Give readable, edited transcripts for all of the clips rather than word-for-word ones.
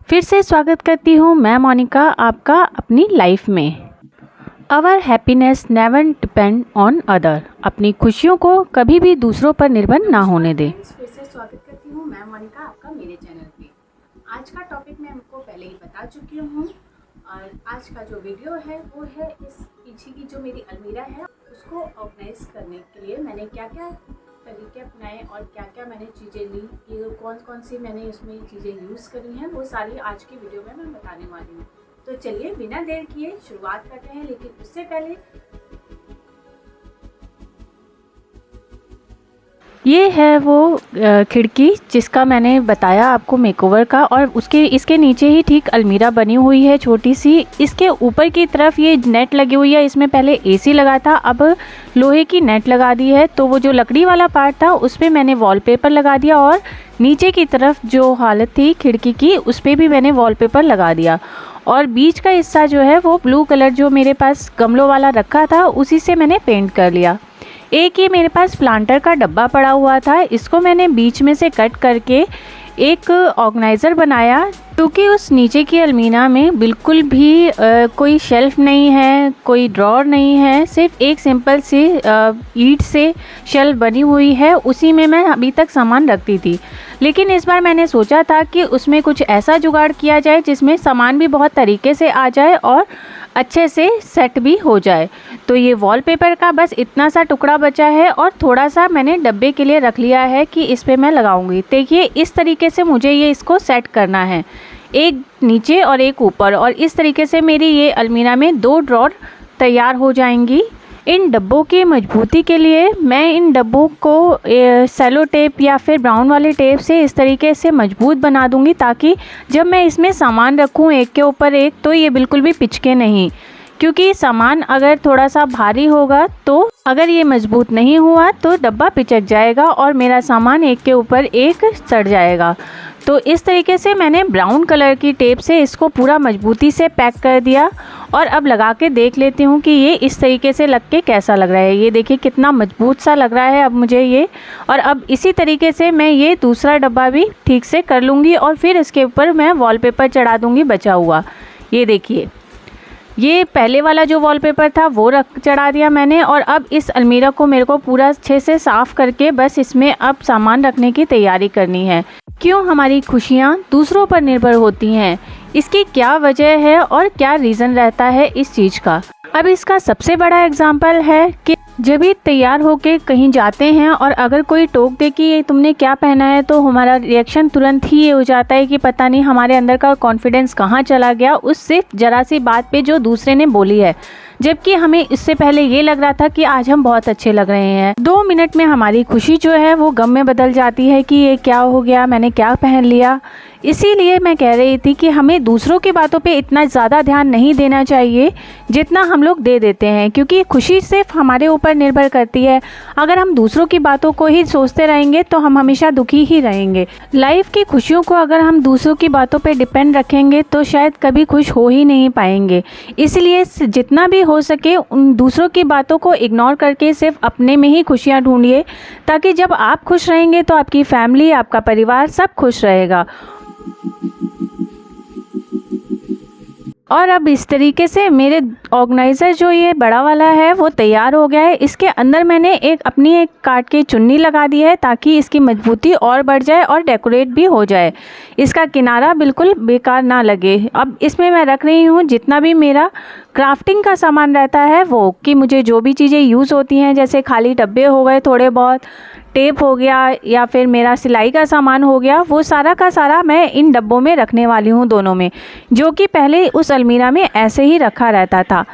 फिर से स्वागत करती हूँ मैं मोनिका आपका अपनी लाइफ में। Our happiness never depend on other. अपनी खुशियों को कभी भी दूसरों पर निर्भर ना होने दें। फिर से स्वागत करती हूँ मैं मोनिका आपका मेरे चैनल पे। आज का टॉपिक मैं आपको पहले ही बता चुकी हूँ और आज का जो वीडियो है वो है इस पीछे की जो मेरी अलमीरा है उसको ऑर्गेनाइज करने के लिए मैंने क्या क्या तरीके अपनाए और क्या क्या मैंने चीज़ें ली, ये कौन कौन सी मैंने इसमें चीज़ें यूज़ करी हैं, वो सारी आज की वीडियो में मैं बताने वाली हूँ। तो चलिए बिना देर किए शुरुआत करते हैं। लेकिन उससे पहले ये है वो खिड़की जिसका मैंने बताया आपको मेकओवर का, और इसके नीचे ही ठीक अलमीरा बनी हुई है छोटी सी। इसके ऊपर की तरफ ये नेट लगी हुई है। इसमें पहले एसी लगा था, अब लोहे की नेट लगा दी है। तो वो जो लकड़ी वाला पार्ट था उस पर मैंने वॉलपेपर लगा दिया और नीचे की तरफ जो हालत थी खिड़की की उस पर भी मैंने वॉलपेपर लगा दिया। और बीच का हिस्सा जो है वो ब्लू कलर जो मेरे पास गमलों वाला रखा था उसी से मैंने पेंट कर लिया। एक ये मेरे पास प्लांटर का डब्बा पड़ा हुआ था, इसको मैंने बीच में से कट करके एक ऑर्गेनाइज़र बनाया, क्योंकि उस नीचे की अलमीरा में बिल्कुल भी कोई शेल्फ नहीं है, कोई ड्रॉर नहीं है, सिर्फ एक सिंपल सी ईंट से शेल्फ बनी हुई है। उसी में मैं अभी तक सामान रखती थी। लेकिन इस बार मैंने सोचा था कि उसमें कुछ ऐसा जुगाड़ किया जाए जिसमें सामान भी बहुत तरीके से आ जाए और अच्छे से सेट भी हो जाए। तो ये वॉलपेपर का बस इतना सा टुकड़ा बचा है और थोड़ा सा मैंने डब्बे के लिए रख लिया है कि इस पे मैं लगाऊंगी। देखिए इस तरीके से मुझे ये इसको सेट करना है, एक नीचे और एक ऊपर, और इस तरीके से मेरी ये अलमीरा में 2 ड्रॉर तैयार हो जाएंगी। इन डब्बों की मजबूती के लिए मैं इन डब्बों को सेलो टेप या फिर ब्राउन वाले टेप से इस तरीके से मजबूत बना दूंगी, ताकि जब मैं इसमें सामान रखूं एक के ऊपर एक तो ये बिल्कुल भी पिचके नहीं। क्योंकि सामान अगर थोड़ा सा भारी होगा तो अगर ये मजबूत नहीं हुआ तो डब्बा पिचक जाएगा और मेरा सामान एक के ऊपर एक सड़ जाएगा। तो इस तरीके से मैंने ब्राउन कलर की टेप से इसको पूरा मजबूती से पैक कर दिया। और अब लगा के देख लेती हूँ कि ये इस तरीके से लग के कैसा लग रहा है। ये देखिए कितना मजबूत सा लग रहा है अब मुझे ये। और अब इसी तरीके से मैं ये दूसरा डब्बा भी ठीक से कर लूँगी और फिर इसके ऊपर मैं वॉलपेपर चढ़ा दूँगी बचा हुआ। ये देखिए ये पहले वाला जो वॉलपेपर था वो चढ़ा दिया मैंने। और अब इस अलमीरा को मेरे को पूरा अच्छे से साफ़ करके बस इसमें अब सामान रखने की तैयारी करनी है। क्यों हमारी खुशियाँ दूसरों पर निर्भर होती हैं, इसकी क्या वजह है और क्या रीज़न रहता है इस चीज़ का। अब इसका सबसे बड़ा एग्जाम्पल है कि जब भी तैयार होके कहीं जाते हैं और अगर कोई टोक दे कि ये तुमने क्या पहना है, तो हमारा रिएक्शन तुरंत ही ये हो जाता है कि पता नहीं हमारे अंदर का कॉन्फिडेंस कहाँ चला गया उस सिर्फ ज़रा सी बात पे जो दूसरे ने बोली है। जबकि हमें इससे पहले ये लग रहा था कि आज हम बहुत अच्छे लग रहे हैं। 2 मिनट में हमारी खुशी जो है वो गम में बदल जाती है कि ये क्या हो गया, मैंने क्या पहन लिया। इसीलिए मैं कह रही थी कि हमें दूसरों की बातों पे इतना ज़्यादा ध्यान नहीं देना चाहिए जितना हम लोग दे देते हैं, क्योंकि खुशी सिर्फ हमारे ऊपर निर्भर करती है। अगर हम दूसरों की बातों को ही सोचते रहेंगे तो हम हमेशा दुखी ही रहेंगे। लाइफ की खुशियों को अगर हम दूसरों की बातों पे डिपेंड रखेंगे तो शायद कभी खुश हो ही नहीं पाएंगे। इसलिए जितना भी हो सके उन दूसरों की बातों को इग्नोर करके सिर्फ अपने में ही खुशियाँ ढूंढिए, ताकि जब आप खुश रहेंगे तो आपकी फैमिली, आपका परिवार सब खुश रहेगा। और अब इस तरीके से मेरे ऑर्गेनाइज़र जो ये बड़ा वाला है वो तैयार हो गया है। इसके अंदर मैंने अपनी एक काट के चुन्नी लगा दी है ताकि इसकी मजबूती और बढ़ जाए और डेकोरेट भी हो जाए, इसका किनारा बिल्कुल बेकार ना लगे। अब इसमें मैं रख रही हूँ जितना भी मेरा क्राफ्टिंग का सामान रहता है वो, कि मुझे जो भी चीज़ें यूज़ होती हैं, जैसे खाली डब्बे हो गए थोड़े बहुत, टेप हो गया या फिर मेरा सिलाई का सामान हो गया, वो सारा का सारा मैं इन डब्बों में रखने वाली हूँ दोनों में, जो कि पहले उस अलमीरा में ऐसे ही रखा रहता था।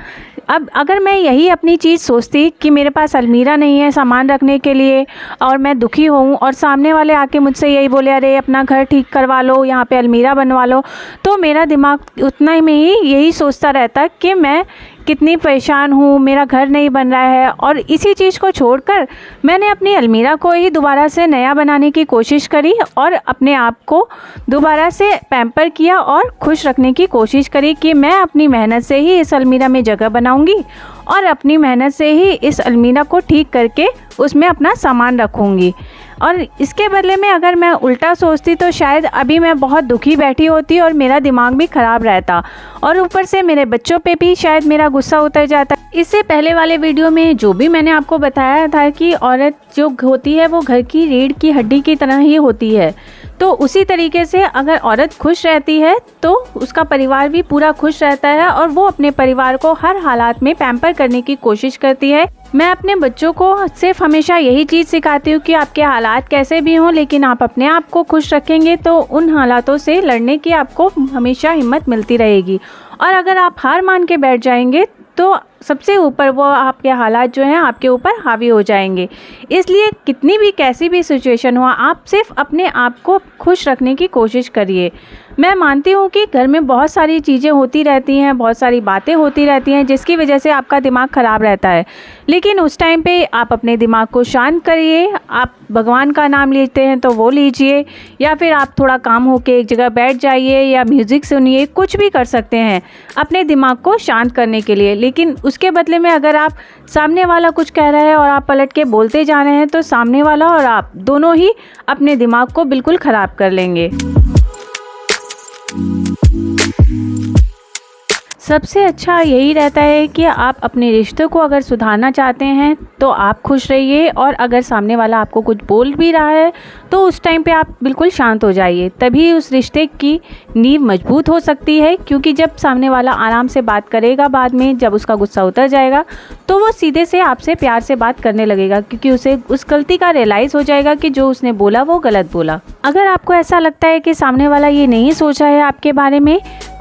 अब अगर मैं यही अपनी चीज़ सोचती कि मेरे पास अलमीरा नहीं है सामान रखने के लिए और मैं दुखी हूँ और सामने वाले आके मुझसे यही बोले अरे अपना घर ठीक करवा लो, यहाँ पे अलमीरा बनवा लो, तो मेरा दिमाग उतना ही में ही यही सोचता रहता कि मैं कितनी परेशान हूँ, मेरा घर नहीं बन रहा है। और इसी चीज़ को छोड़कर मैंने अपनी अलमीरा को ही दोबारा से नया बनाने की कोशिश करी और अपने आप को दोबारा से पैम्पर किया और खुश रखने की कोशिश करी कि मैं अपनी मेहनत से ही इस अलमीरा में जगह बनाऊंगी और अपनी मेहनत से ही इस अलमीरा को ठीक करके उसमें अपना सामान रखूँगी। और इसके बदले में अगर मैं उल्टा सोचती तो शायद अभी मैं बहुत दुखी बैठी होती और मेरा दिमाग भी ख़राब रहता और ऊपर से मेरे बच्चों पे भी शायद मेरा गुस्सा उतर जाता। इससे पहले वाले वीडियो में जो भी मैंने आपको बताया था कि औरत जो होती है वो घर की रीढ़ की हड्डी की तरह ही होती है, तो उसी तरीके से अगर औरत खुश रहती है तो उसका परिवार भी पूरा खुश रहता है और वो अपने परिवार को हर हालात में पैम्पर करने की कोशिश करती है। मैं अपने बच्चों को सिर्फ हमेशा यही चीज़ सिखाती हूँ कि आपके हालात कैसे भी हों, लेकिन आप अपने आप को खुश रखेंगे तो उन हालातों से लड़ने की आपको हमेशा हिम्मत मिलती रहेगी। और अगर आप हार मान के बैठ जाएंगे तो सबसे ऊपर वो आपके हालात जो हैं आपके ऊपर हावी हो जाएंगे। इसलिए कितनी भी कैसी भी सिचुएशन हो, आप सिर्फ अपने आप को खुश रखने की कोशिश करिए। मैं मानती हूँ कि घर में बहुत सारी चीज़ें होती रहती हैं, बहुत सारी बातें होती रहती हैं जिसकी वजह से आपका दिमाग ख़राब रहता है, लेकिन उस टाइम पे आप अपने दिमाग को शांत करिए। आप भगवान का नाम लेते हैं तो वो लीजिए, या फिर आप थोड़ा काम होके एक जगह बैठ जाइए या म्यूज़िक सुनिए, कुछ भी कर सकते हैं अपने दिमाग को शांत करने के लिए। लेकिन उसके बदले में अगर आप सामने वाला कुछ कह रहा है और आप पलट के बोलते जा रहे हैं तो सामने वाला और आप दोनों ही अपने दिमाग को बिल्कुल ख़राब कर लेंगे। सबसे अच्छा यही रहता है कि आप अपने रिश्तों को अगर सुधारना चाहते हैं तो आप खुश रहिए, और अगर सामने वाला आपको कुछ बोल भी रहा है तो उस टाइम पे आप बिल्कुल शांत हो जाइए, तभी उस रिश्ते की नींव मजबूत हो सकती है। क्योंकि जब सामने वाला आराम से बात करेगा, बाद में जब उसका गुस्सा उतर जाएगा तो वो सीधे से आपसे प्यार से बात करने लगेगा, क्योंकि उसे उस गलती का रियलाइज़ हो जाएगा कि जो उसने बोला वो गलत बोला। अगर आपको ऐसा लगता है कि सामने वाला ये नहीं सोचा है आपके बारे में,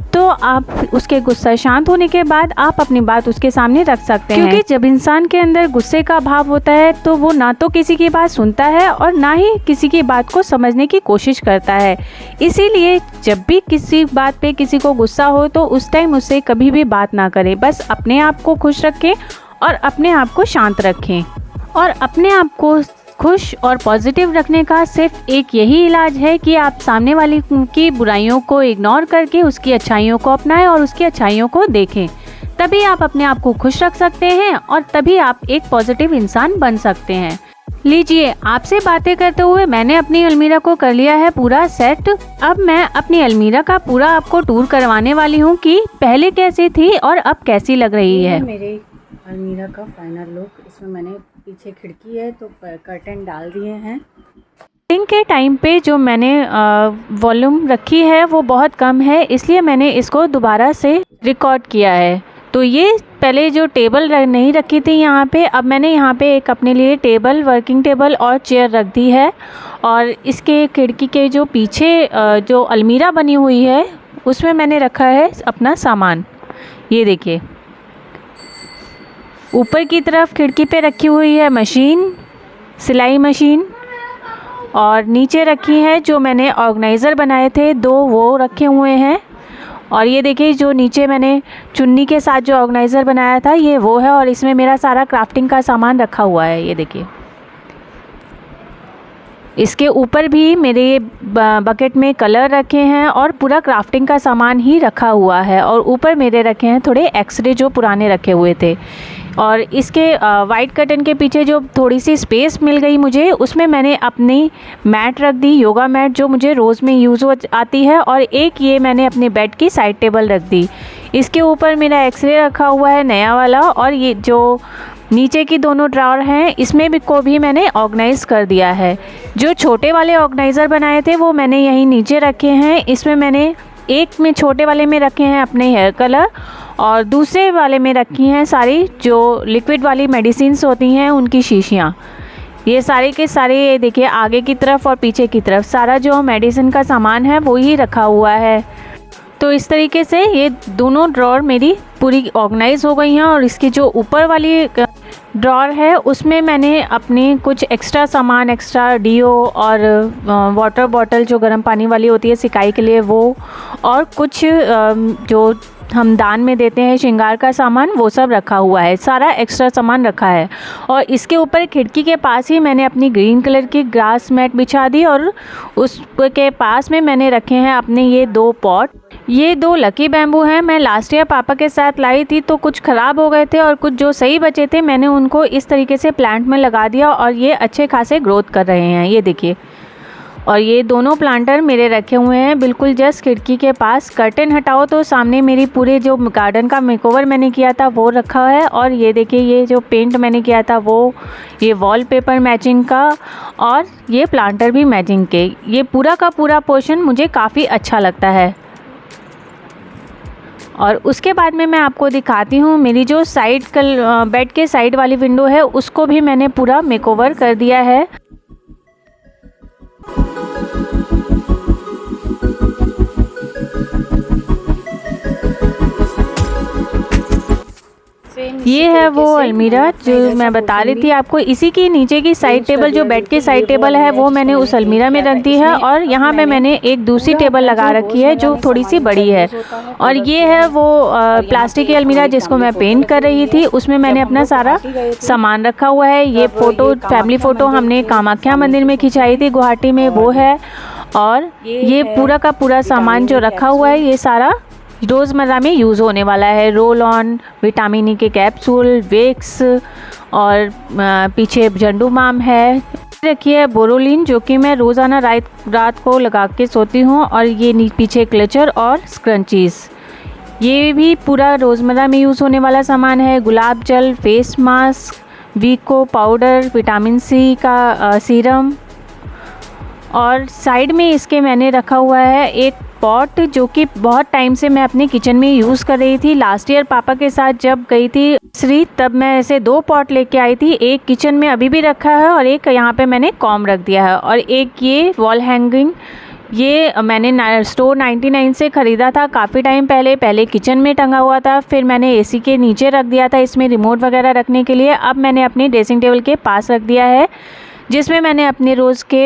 तो आप उसके गुस्सा शांत होने के बाद आप अपनी बात उसके सामने रख सकते हैं। क्योंकि जब इंसान के अंदर गुस्से का भाव होता है तो वो ना तो किसी की बात सुनता है और ना ही किसी की बात को समझने की कोशिश करता है। इसीलिए जब भी किसी बात पे किसी को गुस्सा हो तो उस टाइम उससे कभी भी बात ना करें, बस अपने आप को खुश रखें और अपने आप को शांत रखें। और अपने आप को खुश और पॉजिटिव रखने का सिर्फ एक यही इलाज है कि आप सामने वाले की बुराइयों को इग्नोर करके उसकी अच्छाइयों को अपनाएं और उसकी अच्छाइयों को देखें। तभी आप अपने आप को खुश रख सकते हैं और तभी आप एक पॉजिटिव इंसान बन सकते हैं। लीजिए, आपसे बातें करते हुए मैंने अपनी अलमीरा को कर लिया है पूरा सेट। अब मैं अपनी अलमीरा का पूरा आपको टूर करवाने वाली हूँ कि पहले कैसी थी और अब कैसी लग रही है। मेरे अलमीरा का फाइनल लुक। इसमें मैंने पीछे खिड़की है तो कर्टन डाल दिए हैं। दिन के टाइम पे जो मैंने वॉल्यूम रखी है वो बहुत कम है, इसलिए मैंने इसको दोबारा से रिकॉर्ड किया है। तो ये पहले जो टेबल नहीं रखी थी यहाँ पे, अब मैंने यहाँ पे एक अपने लिए टेबल, वर्किंग टेबल और चेयर रख दी है। और इसके खिड़की के जो पीछे जो अलमीरा बनी हुई है उसमें मैंने रखा है अपना सामान। ये देखिए, ऊपर की तरफ खिड़की पे रखी हुई है मशीन, सिलाई मशीन, और नीचे रखी है जो मैंने ऑर्गेनाइज़र बनाए थे 2, वो रखे हुए हैं। और ये देखिए, जो नीचे मैंने चुन्नी के साथ जो ऑर्गेनाइज़र बनाया था ये वो है, और इसमें मेरा सारा क्राफ्टिंग का सामान रखा हुआ है। ये देखिए, इसके ऊपर भी मेरे बकेट में कलर रखे हैं और पूरा क्राफ्टिंग का सामान ही रखा हुआ है। और ऊपर मेरे रखे हैं थोड़े एक्सरे जो पुराने रखे हुए थे। और इसके वाइट कर्टन के पीछे जो थोड़ी सी स्पेस मिल गई मुझे, उसमें मैंने अपनी मैट रख दी, योगा मैट जो मुझे रोज़ में यूज़ आती है। और एक ये मैंने अपने बेड की साइड टेबल रख दी। इसके ऊपर मेरा एक्सरे रखा हुआ है नया वाला, और ये जो नीचे की दोनों ड्रॉअर हैं इसमें भी को भी मैंने ऑर्गेनाइज़ कर दिया है। जो छोटे वाले ऑर्गेनाइज़र बनाए थे वो मैंने यहीं नीचे रखे हैं। इसमें मैंने एक में, छोटे वाले में रखे हैं अपने हेयर कलर, और दूसरे वाले में रखी हैं सारी जो लिक्विड वाली मेडिसिन्स होती हैं उनकी शीशियाँ। ये सारे के सारे, ये देखिए, आगे की तरफ और पीछे की तरफ सारा जो मेडिसिन का सामान है वो ही रखा हुआ है। तो इस तरीके से ये दोनों ड्रॉअर मेरी पूरी ऑर्गेनाइज हो गई हैं। और इसकी जो ऊपर वाली ड्रॉअर है उसमें मैंने अपने कुछ एक्स्ट्रा सामान, एक्स्ट्रा डीओ और वाटर बॉटल जो गर्म पानी वाली होती है सिकाई के लिए वो, और कुछ जो हम दान में देते हैं श्रृंगार का सामान, वो सब रखा हुआ है। सारा एक्स्ट्रा सामान रखा है। और इसके ऊपर खिड़की के पास ही मैंने अपनी ग्रीन कलर की ग्रास मैट बिछा दी, और उसके पास में मैंने रखे हैं अपने ये 2 पॉट। ये 2 लकी बैम्बू हैं। मैं लास्ट ईयर पापा के साथ लाई थी तो कुछ ख़राब हो गए थे और कुछ जो सही बचे थे मैंने उनको इस तरीके से प्लांट में लगा दिया और ये अच्छे खासे ग्रोथ कर रहे हैं, ये देखिए। और ये दोनों प्लांटर मेरे रखे हुए हैं बिल्कुल जस्ट खिड़की के पास। कर्टेन हटाओ तो सामने मेरी पूरे जो गार्डन का मेकओवर मैंने किया था वो रखा है। और ये देखिए ये जो पेंट मैंने किया था वो, ये वॉलपेपर मैचिंग का और ये प्लांटर भी मैचिंग के। ये पूरा का पूरा पोर्शन मुझे काफ़ी अच्छा लगता है। और उसके बाद में मैं आपको दिखाती हूँ मेरी जो साइड बेड के साइड वाली विंडो है उसको भी मैंने पूरा मेकओवर कर दिया है। ये है वो अलमीरा जो मैं बता रही थी आपको। इसी की नीचे की साइड टेबल जो बेड की साइड टेबल है वो मैंने उस अलमीरा में रख दी है और यहाँ पे मैंने एक दूसरी टेबल लगा रखी है जो थोड़ी सी बड़ी है। और ये है वो प्लास्टिक की अलमीरा जिसको मैं पेंट कर रही थी, उसमें मैंने अपना सारा सामान रखा हुआ है। ये फ़ोटो फैमिली फ़ोटो हमने कामाख्या मंदिर में खिंचाई थी गुवाहाटी में, वो है। और ये पूरा का पूरा सामान जो रखा हुआ है ये सारा रोज़मर्रा में यूज़ होने वाला है। रोल ऑन, विटामिन ई के कैप्सूल, विक्स और पीछे झंडू माम है। रखिए बोरोलिन जो कि मैं रोज़ाना रात को लगा के सोती हूँ। और ये पीछे क्लचर और स्क्रंचीज़, ये भी पूरा रोज़मर्रा में यूज़ होने वाला सामान है। गुलाब जल, फेस मास्क, वीको पाउडर, विटामिन सी का सीरम। और साइड में इसके मैंने रखा हुआ है एक पॉट जो कि बहुत टाइम से मैं अपने किचन में यूज़ कर रही थी। लास्ट ईयर पापा के साथ जब गई थी श्री तब मैं ऐसे 2 पॉट लेके आई थी। एक किचन में अभी भी रखा है और एक यहाँ पे मैंने कॉम रख दिया है। और एक ये वॉल हैंगिंग, ये मैंने स्टोर 99 से ख़रीदा था काफ़ी टाइम पहले किचन में टंगा हुआ था। फिर मैंने एसी के नीचे रख दिया था इसमें रिमोट वगैरह रखने के लिए। अब मैंने अपनी ड्रेसिंग टेबल के पास रख दिया है जिसमें मैंने अपने रोज़ के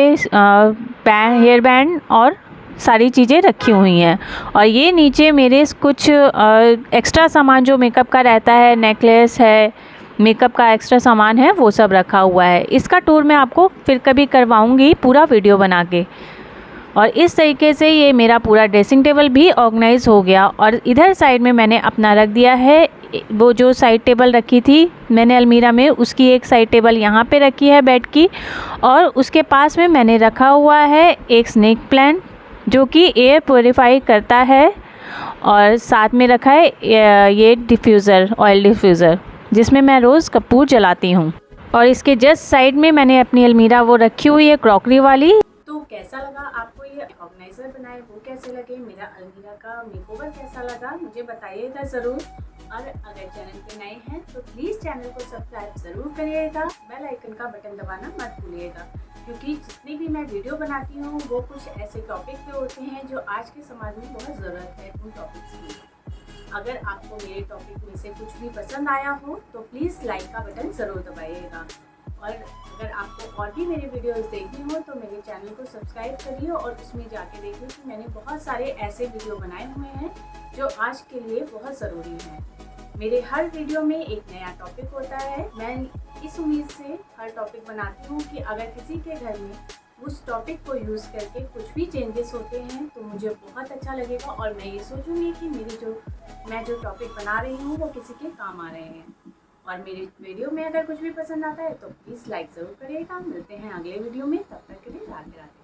हेयर बैंड और सारी चीज़ें रखी हुई हैं। और ये नीचे मेरे कुछ एक्स्ट्रा सामान जो मेकअप का रहता है, नेकलेस है, मेकअप का एक्स्ट्रा सामान है, वो सब रखा हुआ है। इसका टूर मैं आपको फिर कभी करवाऊंगी पूरा वीडियो बना के। और इस तरीके से ये मेरा पूरा ड्रेसिंग टेबल भी ऑर्गेनाइज हो गया। और इधर साइड में मैंने अपना रख दिया है वो जो साइड टेबल रखी थी मैंने अलमीरा में, उसकी एक साइड टेबल यहाँ पे रखी है बेड की। और उसके पास में मैंने रखा हुआ है एक स्नेक प्लांट जो कि एयर प्योरीफाई करता है। और साथ में रखा है ये डिफ्यूज़र, ऑयल डिफ्यूज़र, जिसमें मैं रोज़ कपूर जलाती हूँ। और इसके जस्ट साइड में मैंने अपनी अलमीरा वो रखी हुई है क्रॉकरी वाली। तो कैसा लगा आपको ये ऑर्गेनाइजर बनाए, वो कैसे लगे, मेरा अलमीरा का मेकओवर कैसा लगा मुझे बताइएगा ज़रूर। और अगर चैनल पे नए हैं तो प्लीज़ चैनल को सब्सक्राइब ज़रूर करिएगा, बेल आइकन का बटन दबाना मत भूलिएगा, क्योंकि जितनी भी मैं वीडियो बनाती हूँ वो कुछ ऐसे टॉपिक पे होते हैं जो आज के समाज में बहुत ज़रूरत है उन टॉपिक्स की। अगर आपको मेरे टॉपिक में से कुछ भी पसंद आया हो तो प्लीज़ लाइक का बटन ज़रूर दबाइएगा। और अगर आपको और भी मेरे वीडियोस देखनी हो तो मेरे चैनल को सब्सक्राइब करिए और उसमें जाके देखिए कि मैंने बहुत सारे ऐसे वीडियो बनाए हुए हैं जो आज के लिए बहुत ज़रूरी हैं। मेरे हर वीडियो में एक नया टॉपिक होता है। मैं इस उम्मीद से हर टॉपिक बनाती हूँ कि अगर किसी के घर में उस टॉपिक को यूज़ करके कुछ भी चेंजेस होते हैं तो मुझे बहुत अच्छा लगेगा और मैं ये सोचूंगी कि मैं जो टॉपिक बना रही हूँ वो किसी के काम आ रहे हैं। और मेरे वीडियो में अगर कुछ भी पसंद आता है तो प्लीज़ लाइक ज़रूर करिएगा। मिलते हैं अगले वीडियो में, तब तक के लिए राधे राधे।